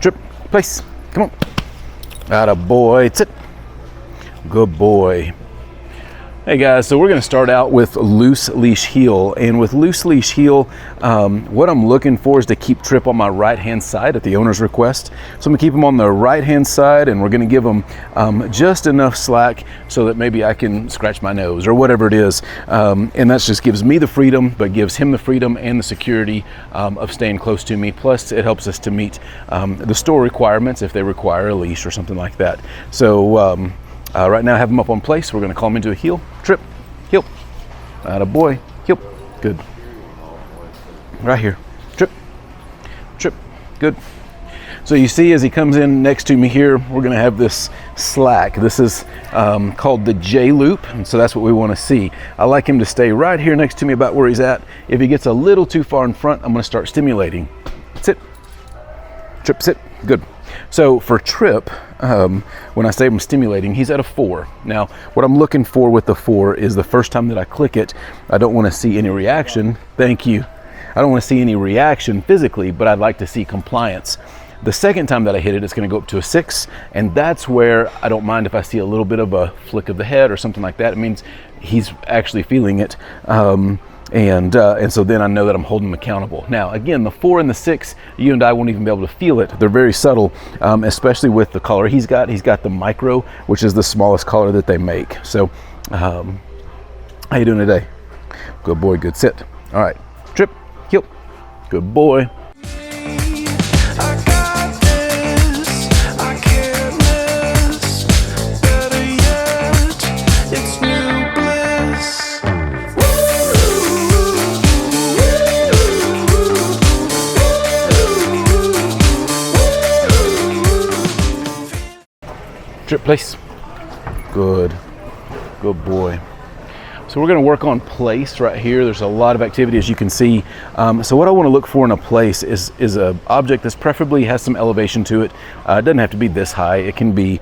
trip, place, come on. Atta boy, sit. Good boy. Hey guys, so we're going to start out with loose leash heel, and with loose leash heel, what I'm looking for is to keep Trip on my right hand side at the owner's request. So I'm going to keep him on the right hand side, and we're going to give him just enough slack so that maybe I can scratch my nose or whatever it is, and that just gives me the freedom, but gives him the freedom and the security of staying close to me. Plus it helps us to meet the store requirements if they require a leash or something like that. So right now I have him up on place. We're going to call him into a heel, trip, heel, atta boy, heel, good. Right here, trip, trip, good. So you see as he comes in next to me here, we're going to have this slack. This is called the J loop, and so that's what we want to see. I like him to stay right here next to me about where he's at. If he gets a little too far in front, I'm going to start stimulating. Sit, trip, sit, good. So for Trip, when I say I'm stimulating, he's at a 4. Now, what I'm looking for with the 4 is the first time that I click it, I don't want to see any reaction. Thank you. I don't want to see any reaction physically, but I'd like to see compliance. The second time that I hit it, it's going to go up to a 6, and that's where I don't mind if I see a little bit of a flick of the head or something like that. It means he's actually feeling it. And so then I know that I'm holding him accountable. Now, again, the 4 and the 6, you and I won't even be able to feel it. They're very subtle, especially with the collar he's got. He's got the micro, which is the smallest collar that they make. So, how you doing today? Good boy, good sit. All right, trip, heel, good boy. Trip, place. Good. Good boy. So we're going to work on place right here. There's a lot of activity, as you can see. So what I want to look for in a place is an object that's preferably has some elevation to it. It doesn't have to be this high. It can be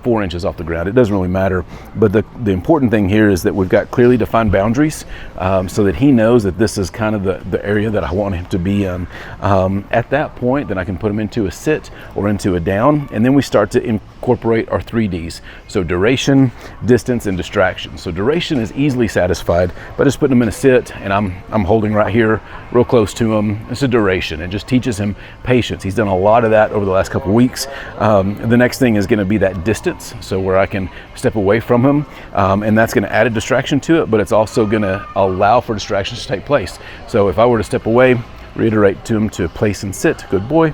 4 inches off the ground. It doesn't really matter. But the important thing here is that we've got clearly defined boundaries, so that he knows that this is kind of the area that I want him to be in. At that point, then I can put him into a sit or into a down, and then we start to incorporate our 3Ds. So duration, distance, and distraction. So duration is easily satisfied by just putting him in a sit, and I'm holding right here real close to him. It's a duration. It just teaches him patience. He's done a lot of that over the last couple of weeks. The next thing is going to be that distance, so where I can step away from him, and that's going to add a distraction to it, but it's also going to allow for distractions to take place. So if I were to step away, reiterate to him to place and sit. Good boy.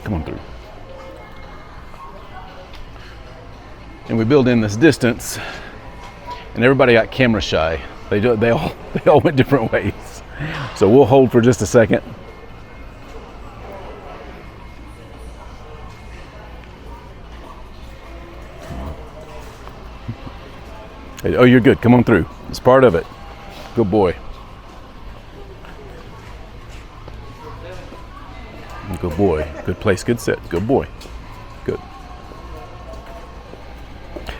Come on through. And we build in this distance, and everybody got camera shy. They all went different ways. So we'll hold for just a second. Oh, you're good. Come on through. It's part of it. Good boy. Good boy. Good place. Good sit. Good boy. Good.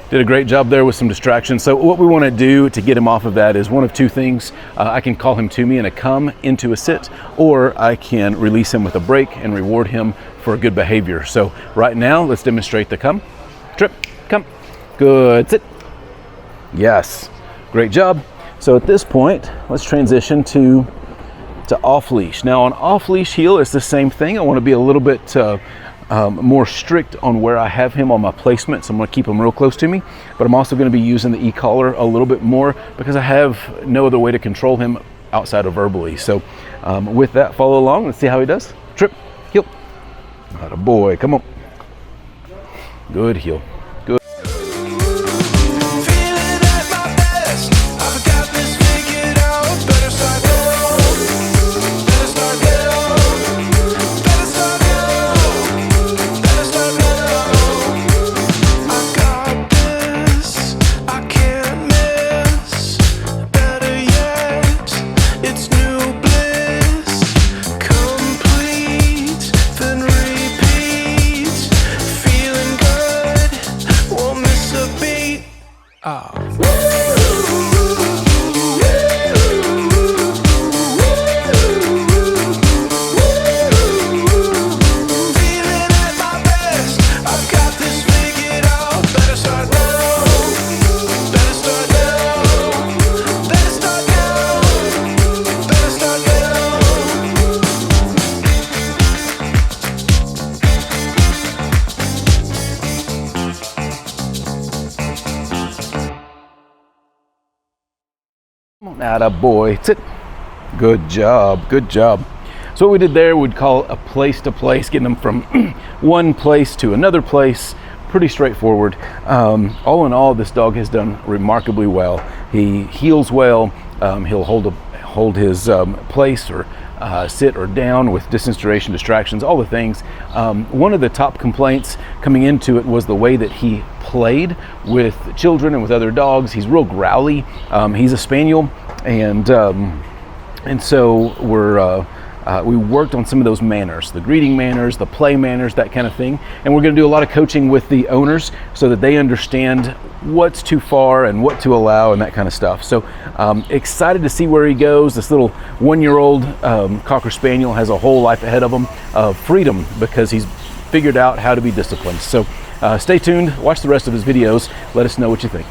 Did a great job there with some distractions. So what we want to do to get him off of that is one of two things. I can call him to me in a come into a sit, or I can release him with a break and reward him for good behavior. So right now, let's demonstrate the come. Trip, come. Good, sit. Yes, great job. So at this point, let's transition to off leash. Now on off leash heel, it's the same thing. I want to be a little bit more strict on where I have him on my placement, so I'm going to keep him real close to me, but I'm also going to be using the e-collar a little bit more because I have no other way to control him outside of verbally. So with that, follow along. Let's see how he does. Trip, heel. Atta boy, come on. Good heel. Atta boy. Sit. Good job. Good job. So what we did there, we'd call a place to place, getting them from one place to another place. Pretty straightforward. All in all, this dog has done remarkably well. He heels well. He'll hold his place or sit or down with distance, duration, distractions, all the things. One of the top complaints coming into it was the way that he played with children and with other dogs. He's real growly. He's a spaniel, and so we worked on some of those manners, the greeting manners, the play manners, that kind of thing. And we're going to do a lot of coaching with the owners so that they understand what's too far and what to allow and that kind of stuff. So excited to see where he goes. This little 1-year-old Cocker Spaniel has a whole life ahead of him of freedom because he's figured out how to be disciplined. So stay tuned, watch the rest of his videos. Let us know what you think.